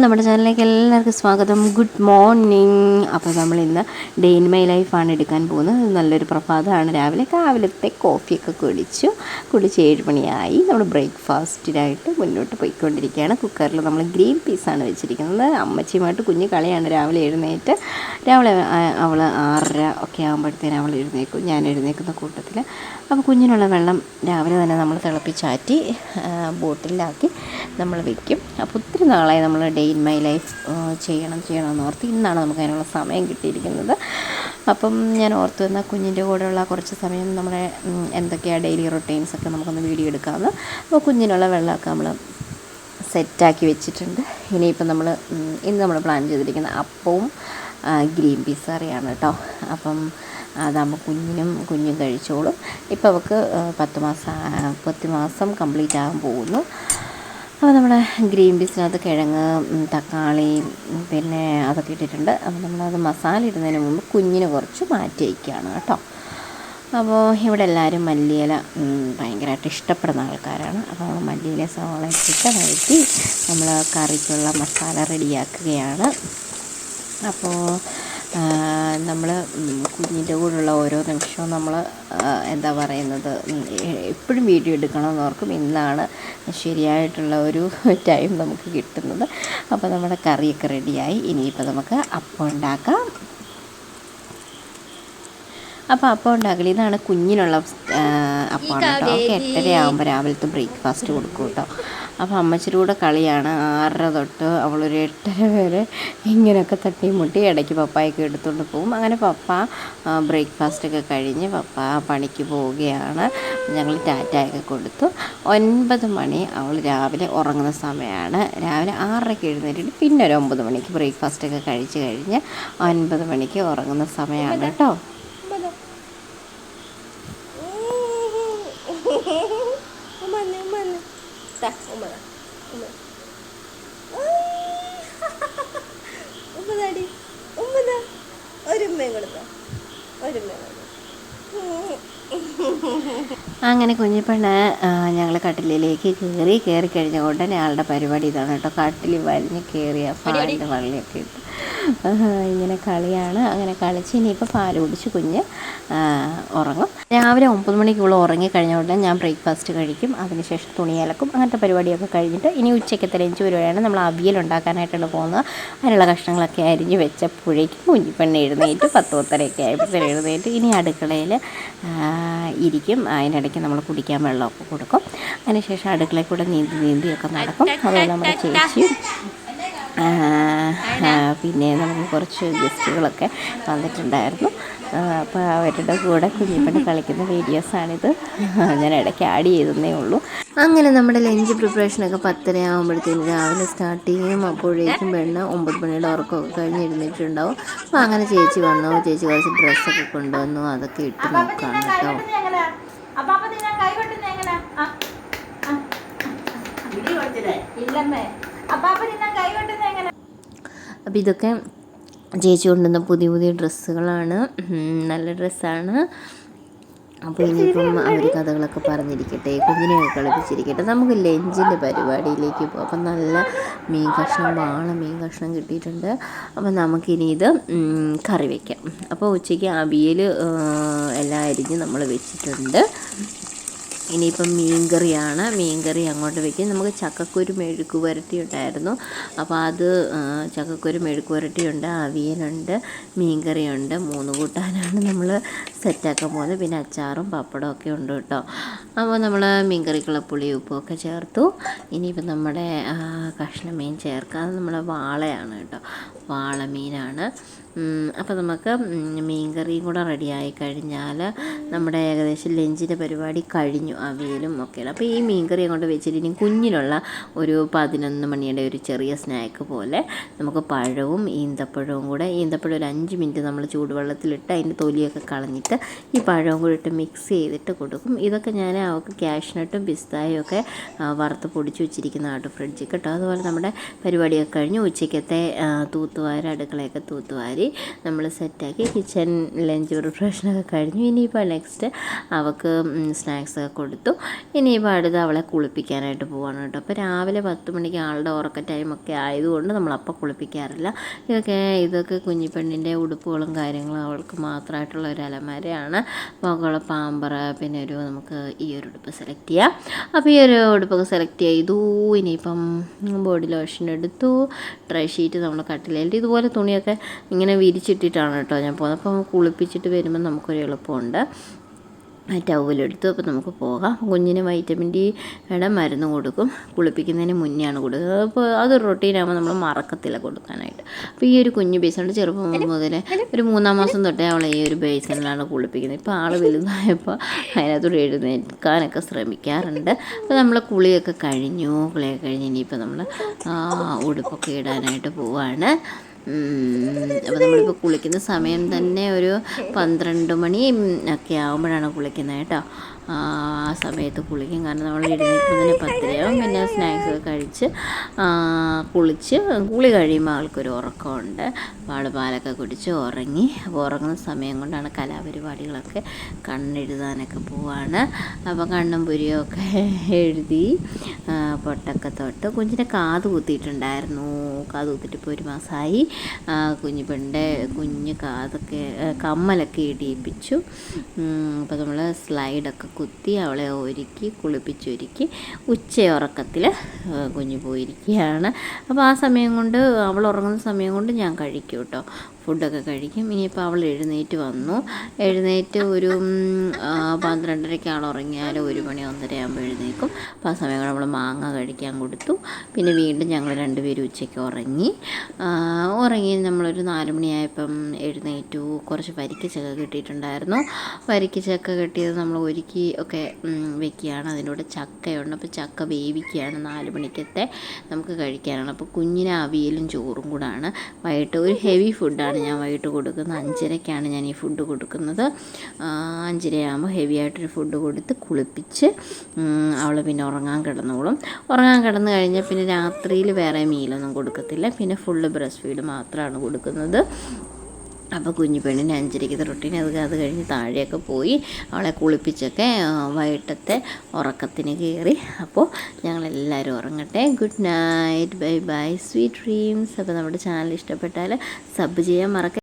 നമ്മുടെ ചാനലിലേക്ക് എല്ലാവർക്കും സ്വാഗതം. Good morning. അപ്പോൾ നമ്മളിന്ന് ഡേ ഇൻ മൈ ലൈഫാണ് എടുക്കാൻ പോകുന്നത്. നല്ലൊരു പ്രഭാതമാണ്. രാവിലത്തെ കോഫിയൊക്കെ കുടിച്ച് 7 മണിയായി. നമ്മൾ ബ്രേക്ക്ഫാസ്റ്റിനായിട്ട് മുന്നോട്ട് പോയിക്കൊണ്ടിരിക്കുകയാണ്. കുക്കറിൽ നമ്മൾ ഗ്രീൻ പീസാണ് വെച്ചിരിക്കുന്നത്. അമ്മച്ചിയുമായിട്ട് കുഞ്ഞ് കളിയാണ്. രാവിലെ അവൾ 6:30 ഒക്കെ ആകുമ്പോഴത്തേനും അവൾ എഴുന്നേക്കും. ഞാൻ എഴുന്നേക്കുന്ന കൂട്ടത്തിൽ. അപ്പോൾ കുഞ്ഞിനുള്ള വെള്ളം രാവിലെ തന്നെ നമ്മൾ തിളപ്പിച്ചാറ്റി ബോട്ടിലാക്കി നമ്മൾ വയ്ക്കും. അപ്പോൾ ഒത്തിരി നാളായി നമ്മൾ ഡേ ഇൻ മൈ ലൈഫ് ചെയ്യണമെന്ന് ഓർത്ത് ഇന്നാണ് നമുക്ക് അതിനുള്ള സമയം കിട്ടിയിരിക്കുന്നത്. അപ്പം ഞാൻ ഓർത്ത് വന്ന കുഞ്ഞിൻ്റെ കൂടെയുള്ള കുറച്ച് സമയം നമ്മുടെ എന്തൊക്കെയാണ് ഡെയിലി റൊട്ടീൻസൊക്കെ നമുക്കൊന്ന് വീഡിയോ എടുക്കാമെന്ന്. അപ്പോൾ കുഞ്ഞിനുള്ള വെള്ളമൊക്കെ നമ്മൾ സെറ്റാക്കി വെച്ചിട്ടുണ്ട്. ഇനിയിപ്പം ഇന്ന് നമ്മൾ പ്ലാൻ ചെയ്തിരിക്കുന്ന അപ്പവും ഗ്രീൻ പീസ് കറിയാണ് കേട്ടോ. അപ്പം അതാകുമ്പോൾ കുഞ്ഞും കഴിച്ചോളും. ഇപ്പോൾ അവൾക്ക് 10 മാസം കംപ്ലീറ്റ് ആകാൻ പോകുന്നു. അപ്പോൾ നമ്മുടെ ഗ്രീൻ പീസിനകത്ത് കിഴങ്ങ്, തക്കാളി പിന്നെ അതൊക്കെ ഇട്ടിട്ടുണ്ട്. അപ്പോൾ നമ്മളത് മസാല ഇടുന്നതിന് മുമ്പ് കുഞ്ഞിന് കുറച്ച് മാറ്റി വയ്ക്കുകയാണ് കേട്ടോ. അപ്പോൾ ഇവിടെ എല്ലാവരും മല്ലിയില ഭയങ്കരമായിട്ട് ഇഷ്ടപ്പെടുന്ന ആൾക്കാരാണ്. അപ്പോൾ മല്ലിയില സവാള ഇട്ടിട്ട് വഴറ്റി നമ്മൾ കറിക്കുള്ള മസാല റെഡിയാക്കുകയാണ്. അപ്പോൾ നമ്മൾ കുഞ്ഞിൻ്റെ കൂടെയുള്ള ഓരോ നിമിഷവും നമ്മൾ എപ്പോഴും വീഡിയോ എടുക്കണമെന്ന് ഓർക്കും. ഇന്നാണ് ശരിയായിട്ടുള്ള ഒരു ടൈം നമുക്ക് കിട്ടുന്നത്. അപ്പോൾ നമ്മുടെ കറിയൊക്കെ റെഡിയായി. ഇനിയിപ്പോൾ നമുക്ക് അപ്പം ഉണ്ടാക്കാം. അപ്പോൾ അപ്പം ഉണ്ടാക്കൽ ഇതാണ് കുഞ്ഞിനുള്ള അപ്പമാണ് കേട്ടോ. അവർക്ക് 8:30 ആകുമ്പോൾ രാവിലത്തെ ബ്രേക്ക്ഫാസ്റ്റ് കൊടുക്കും കേട്ടോ. അപ്പോൾ അമ്മച്ചിയുടെ കൂടെ കളിയാണ്. 6:30 തൊട്ട് അവളൊരു 8:30 വരെ ഇങ്ങനെയൊക്കെ തട്ടിമുട്ടി ഇടയ്ക്ക് പപ്പായൊക്കെ എടുത്തുകൊണ്ട് പോകും. അങ്ങനെ പപ്പ ബ്രേക്ക്ഫാസ്റ്റൊക്കെ കഴിഞ്ഞ് പപ്പ പണിക്ക് പോവുകയാണ്. ഞങ്ങൾ ടാറ്റയൊക്കെ കൊടുത്തു. 9 മണി അവൾ രാവിലെ ഉറങ്ങുന്ന സമയമാണ്. രാവിലെ 6:30 എഴുന്നേറ്റിട്ട് പിന്നെ ഒരു 9 മണിക്ക് ബ്രേക്ക്ഫാസ്റ്റൊക്കെ കഴിച്ച് കഴിഞ്ഞ് 9 മണിക്ക് ഉറങ്ങുന്ന സമയമാണ് കേട്ടോ. അങ്ങനെ കുഞ്ഞിപ്പെണ്ണ് ഞങ്ങൾ കട്ടിലേക്ക് കയറി കഴിഞ്ഞ ഉടനെ ആളുടെ പരിപാടി ഇതാണ് കേട്ടോ. കട്ടിൽ വലിഞ്ഞ് കയറിയ ഫാനിൻ്റെ വള്ളിയൊക്കെ ഇട്ട് ഇങ്ങനെ കളിയാണ്. അങ്ങനെ കളിച്ച് ഇനിയിപ്പോൾ പാൽ കുടിച്ച് കുഞ്ഞ് ഉറങ്ങും. രാവിലെ 9 മണിക്കുള്ള ഉറങ്ങിക്കഴിഞ്ഞ ഉടനെ ഞാൻ ബ്രേക്ക്ഫാസ്റ്റ് കഴിക്കും. അതിനുശേഷം തുണി അലക്കും. അങ്ങനത്തെ പരിപാടിയൊക്കെ കഴിഞ്ഞിട്ട് ഇനി ഉച്ചയ്ക്കത്തെ ലഞ്ച് പരിപാടിയാണ്. നമ്മൾ അവിയൽ ഉണ്ടാക്കാനായിട്ടാണ് പോകുന്നത്. അതിനുള്ള കഷ്ണങ്ങളൊക്കെ അരിഞ്ഞ് വെച്ചപ്പോഴേക്കും കുഞ്ഞിപ്പെണ്ണ് എഴുന്നേറ്റ് 10:30 ആയപ്പോഴത്തേനും എഴുന്നേറ്റ് ഇനി അടുക്കളയിൽ ഇരിക്കും. അതിനിടയ്ക്ക് നമ്മൾ കുടിക്കാൻ വെള്ളമൊക്കെ കൊടുക്കും. അതിനുശേഷം അടുക്കളയിൽ കൂടെ നീന്തിയൊക്കെ നടക്കും. അതുപോലെ നമ്മുടെ ചേച്ചിയും പിന്നെ നമുക്ക് കുറച്ച് ഗസ്റ്റുകളൊക്കെ വന്നിട്ടുണ്ടായിരുന്നു. അപ്പോൾ അവരുടെ കൂടെ കുഞ്ഞിപ്പെണ്ണ് കളിക്കുന്ന വീഡിയോസാണിത്. ഞാൻ ഇടയ്ക്ക് ആഡ് ചെയ്തതേ ഉള്ളൂ. അങ്ങനെ നമ്മുടെ ലഞ്ച് പ്രിപ്പറേഷനൊക്കെ 10:30 ആകുമ്പോഴത്തേനും രാവിലെ സ്റ്റാർട്ട് ചെയ്യും. അപ്പോഴേക്കും പെണ്ണ് 9 മണിയുടെ ഉറക്കമൊക്കെ കഴിഞ്ഞ് ഇരുന്നിട്ടുണ്ടാവും. അപ്പോൾ അങ്ങനെ ചേച്ചി വന്നു. ചേച്ചി കുറച്ച് ഡ്രസ്സൊക്കെ കൊണ്ടുവന്നു. അതൊക്കെ ഇട്ട് നോക്കുകയാണ് കേട്ടോ. അപ്പോൾ ഇതൊക്കെ ചേച്ചി കൊണ്ടുവന്ന പുതിയ ഡ്രസ്സുകളാണ്. നല്ല ഡ്രസ്സാണ്. അപ്പോൾ ഇനിയിപ്പം അവർ കഥകളൊക്കെ പറഞ്ഞിരിക്കട്ടെ, കുഞ്ഞിനെയൊക്കെ കളിപ്പിച്ചിരിക്കട്ടെ. നമുക്ക് ലഞ്ചിൻ്റെ പരിപാടിയിലേക്ക് പോകാം. അപ്പം നല്ല വാള മീൻ കഷ്ണം കിട്ടിയിട്ടുണ്ട്. അപ്പം നമുക്കിനി ഇത് കറി വയ്ക്കാം. അപ്പോൾ ഉച്ചയ്ക്ക് അവിയൽ എല്ലാം അരിഞ്ഞ് നമ്മൾ വെച്ചിട്ടുണ്ട്. ഇനിയിപ്പം മീൻകറി അങ്ങോട്ട് വയ്ക്കും. നമുക്ക് ചക്കക്കുരു മെഴുക്ക് പുരട്ടി ഉണ്ടായിരുന്നു. അപ്പോൾ അത് ചക്കക്കുരു മെഴുക്ക് പുരട്ടിയുണ്ട്, അവിയലുണ്ട്, മീൻകറിയുണ്ട്. 3 കൂട്ടാനാണ് നമ്മൾ സെറ്റാക്കാൻ പോകുന്നത്. പിന്നെ അച്ചാറും പപ്പടവും ഒക്കെ ഉണ്ട് കേട്ടോ. അപ്പോൾ നമ്മൾ മീൻകറിക്കുള്ള പുളി ഉപ്പുമൊക്കെ ചേർത്തു. ഇനിയിപ്പം നമ്മുടെ കഷ്ണം മീൻ ചേർക്കാം. അത് നമ്മുടെ വാളയാണ് കേട്ടോ. വാളമീനാണ്. അപ്പോൾ നമുക്ക് മീൻകറിയും കൂടെ റെഡിയായി കഴിഞ്ഞാൽ നമ്മുടെ ഏകദേശം ലഞ്ചിൻ്റെ പരിപാടി കഴിഞ്ഞു. അവിയലും ഒക്കെയാണ്. അപ്പോൾ ഈ മീൻകറി അങ്ങോട്ട് വെച്ചിട്ട് ഇനി കുഞ്ഞിനുള്ള ഒരു 11 മണിയുടെ ഒരു ചെറിയ സ്നാക്ക് പോലെ നമുക്ക് പഴവും ഈന്തപ്പഴവും കൂടെ, ഈന്തപ്പഴം ഒരു 5 മിനിറ്റ് നമ്മൾ ചൂടുവെള്ളത്തിലിട്ട് അതിൻ്റെ തൊലിയൊക്കെ കളഞ്ഞിട്ട് ഈ പഴവും കൂടി ഇട്ട് മിക്സ് ചെയ്തിട്ട് കൊടുക്കും. ഇതൊക്കെ ഞാൻ അവൾക്ക് കാഷ്നട്ടും പിസ്തായും ഒക്കെ വറുത്ത് പൊടിച്ച് വെച്ചിരിക്കുന്ന ആട്ടോ ഫ്രിഡ്ജിൽ കേട്ടോ. അതുപോലെ നമ്മുടെ പരിപാടിയൊക്കെ കഴിഞ്ഞ് ഉച്ചയ്ക്കത്തെ അടുക്കളയൊക്കെ തൂത്തുവാരി വേണ്ടി നമ്മൾ സെറ്റാക്കി. കിച്ചൺ ലഞ്ച് പ്രിപ്പറേഷനൊക്കെ കഴിഞ്ഞു. ഇനിയിപ്പോൾ നെക്സ്റ്റ് അവൾക്ക് സ്നാക്സൊക്കെ കൊടുത്തു. ഇനിയിപ്പോൾ അടുത്ത് അവളെ കുളിപ്പിക്കാനായിട്ട് പോവാണ് കേട്ടോ. അപ്പോൾ രാവിലെ 10 മണിക്ക് ആളുടെ ഉറക്ക ടൈമൊക്കെ ആയതുകൊണ്ട് നമ്മളപ്പോൾ കുളിപ്പിക്കാറില്ല. ഇതൊക്കെ കുഞ്ഞിപ്പെണ്ണിൻ്റെ ഉടുപ്പുകളും കാര്യങ്ങളും അവൾക്ക് മാത്രമായിട്ടുള്ള ഒരു അലമാരയാണ്. മുകള പാമ്പർ, പിന്നെ നമുക്ക് ഈ ഒരു ഉടുപ്പ് സെലക്ട് ചെയ്യാം. അപ്പോൾ ഈ ഒരു ഉടുപ്പൊക്കെ സെലക്ട് ചെയ്തു. ഇനിയിപ്പം ബോഡി ലോഷൻ എടുത്തു. ഡ്രൈ ഷീറ്റ് നമ്മൾ കട്ടിലേറ്റ് ഇതുപോലെ തുണിയൊക്കെ ഇങ്ങനെ വിരിച്ചിട്ടിട്ടാണ് കേട്ടോ ഞാൻ പോകുന്നത്. അപ്പം കുളിപ്പിച്ചിട്ട് വരുമ്പോൾ നമുക്കൊരു എളുപ്പമുണ്ട്. ടവലെടുത്തു. അപ്പോൾ നമുക്ക് പോകാം. കുഞ്ഞിന് വൈറ്റമിൻ ഡിയുടെ മരുന്ന് കൊടുക്കും. കുളിപ്പിക്കുന്നതിന് മുന്നെയാണ് കൊടുക്കുന്നത്. അപ്പോൾ അതൊരു റൊട്ടീനാകുമ്പോൾ നമ്മൾ മറക്കത്തില്ല കൊടുക്കാനായിട്ട്. അപ്പോൾ ഈ ഒരു കുഞ്ഞ് ബേസുണ്ട്. ചെറുപ്പം മുതലേ ഒരു 3-ാം മാസം തൊട്ടേ അവളെ ഈ ഒരു ബേസിനിലാണ് കുളിപ്പിക്കുന്നത്. ഇപ്പോൾ ആൾ വലുതായപ്പോൾ അതിനകത്തോട് എഴുന്നേൽക്കാനൊക്കെ ശ്രമിക്കാറുണ്ട്. അപ്പോൾ നമ്മൾ കുളിയൊക്കെ കഴിഞ്ഞു. ഇനിയിപ്പോൾ നമ്മൾ ഉടുപ്പൊക്കെ ഇടാനായിട്ട് പോവാണ്. അപ്പോൾ നമ്മളിപ്പോൾ കുളിക്കുന്ന സമയം തന്നെ ഒരു 12 മണി ഒക്കെ ആകുമ്പോഴാണ് കുളിക്കുന്നത് കേട്ടോ. ആ സമയത്ത് കുളിക്കും. കാരണം നമ്മൾ എഴുന്നേൽക്കുന്നതിന് 10 പിന്നെ സ്നാക്സൊക്കെ കഴിച്ച് കുളിച്ച് കുളി കഴിയുമ്പോൾ ആൾക്കൊരു ഉറക്കമുണ്ട്. അപ്പോൾ പാലൊക്കെ കുടിച്ച് ഉറങ്ങി. അപ്പോൾ ഉറങ്ങുന്ന സമയം കൊണ്ടാണ് കലാപരിപാടികളൊക്കെ കണ്ണെഴുതാനൊക്കെ പോവാണ്. അപ്പോൾ കണ്ണും പുരിയൊക്കെ എഴുതി പൊട്ടൊക്കെ തൊട്ട് കുഞ്ഞിൻ്റെ കാത് കുത്തിയിട്ടുണ്ടായിരുന്നു. കാത് കുത്തിയിട്ട് ഇപ്പോൾ 1 മാസമായി. കുഞ്ഞിപ്പെണ്ണിൻ്റെ കുഞ്ഞ് കാതൊക്കെ കമ്മലൊക്കെ ഇടിയിപ്പിച്ചു. അപ്പോൾ നമ്മൾ സ്ലൈഡൊക്കെ കുത്തി അവളെ ഒരുക്കി കുളിപ്പിച്ചൊരുക്കി ഉച്ചയുറക്കത്തിൽ കുഞ്ഞ് പോയിരിക്കുകയാണ്. അപ്പോൾ ആ സമയം കൊണ്ട് അവൾ ഉറങ്ങുന്ന സമയം കൊണ്ട് ഞാൻ കഴിക്കും കേട്ടോ. ഫുഡൊക്കെ കഴിക്കും. ഇനിയിപ്പോൾ അവൾ എഴുന്നേറ്റ് വന്നു. എഴുന്നേറ്റ് ഒരു 12:30 ആൾ ഉറങ്ങിയാൽ 1 മണി 1:30 ആകുമ്പോൾ എഴുന്നേൽക്കും. അപ്പോൾ ആ സമയം കൊണ്ട് നമ്മൾ മാങ്ങ കഴിക്കാൻ കൊടുത്തു. പിന്നെ വീണ്ടും ഞങ്ങൾ 2 പേരും ഉച്ചയ്ക്ക് ഉറങ്ങി നമ്മളൊരു 4 മണിയായപ്പം എഴുന്നേറ്റു. കുറച്ച് വരിക്കച്ചക്ക കിട്ടിയിട്ടുണ്ടായിരുന്നു. വരിക്കച്ചക്ക കിട്ടിയത് നമ്മൾ ഒരുക്കി ഒക്കെ വെക്കുകയാണ്. അതിലൂടെ ചക്കയുണ്ട്. അപ്പോൾ ചക്ക വേവിക്കുകയാണ്. 4 മണിക്കത്തെ നമുക്ക് കഴിക്കാനാണ്. അപ്പോൾ കുഞ്ഞിന് അവിയലും ചോറും കൂടാണ്. വൈകിട്ട് ഒരു ഹെവി ഫുഡാണ് ഞാൻ വൈകിട്ട് കൊടുക്കുന്നത്. 5:30ക്കാണ് ഞാൻ ഈ ഫുഡ് കൊടുക്കുന്നത്. 5:30 ഹെവി ആയിട്ടൊരു ഫുഡ് കൊടുത്ത് കുളിപ്പിച്ച് അവൾ പിന്നെ ഉറങ്ങാൻ കിടന്നോളും. ഉറങ്ങാൻ കിടന്നു കഴിഞ്ഞാൽ പിന്നെ രാത്രിയിൽ വേറെ മീലൊന്നും കൊടുക്കത്തില്ല. പിന്നെ ഫുള്ള് ബ്രസ്റ്റ് ഫീഡ് മാത്രമാണ് കൊടുക്കുന്നത്. അപ്പോൾ കുഞ്ഞിപ്പെണ്ണിന് 5:30 റൊട്ടീൻ അത് കഴിഞ്ഞ് താഴെയൊക്കെ പോയി അവളെ കുളിപ്പിച്ചൊക്കെ വൈകിട്ടത്തെ ഉറക്കത്തിന് കയറി. അപ്പോൾ ഞങ്ങളെല്ലാവരും ഉറങ്ങട്ടെ. Good night, bye bye, sweet dreams. അപ്പോൾ നമ്മുടെ ചാനൽ ഇഷ്ടപ്പെട്ടാൽ സബ് ചെയ്യാൻ മറക്കരുത്.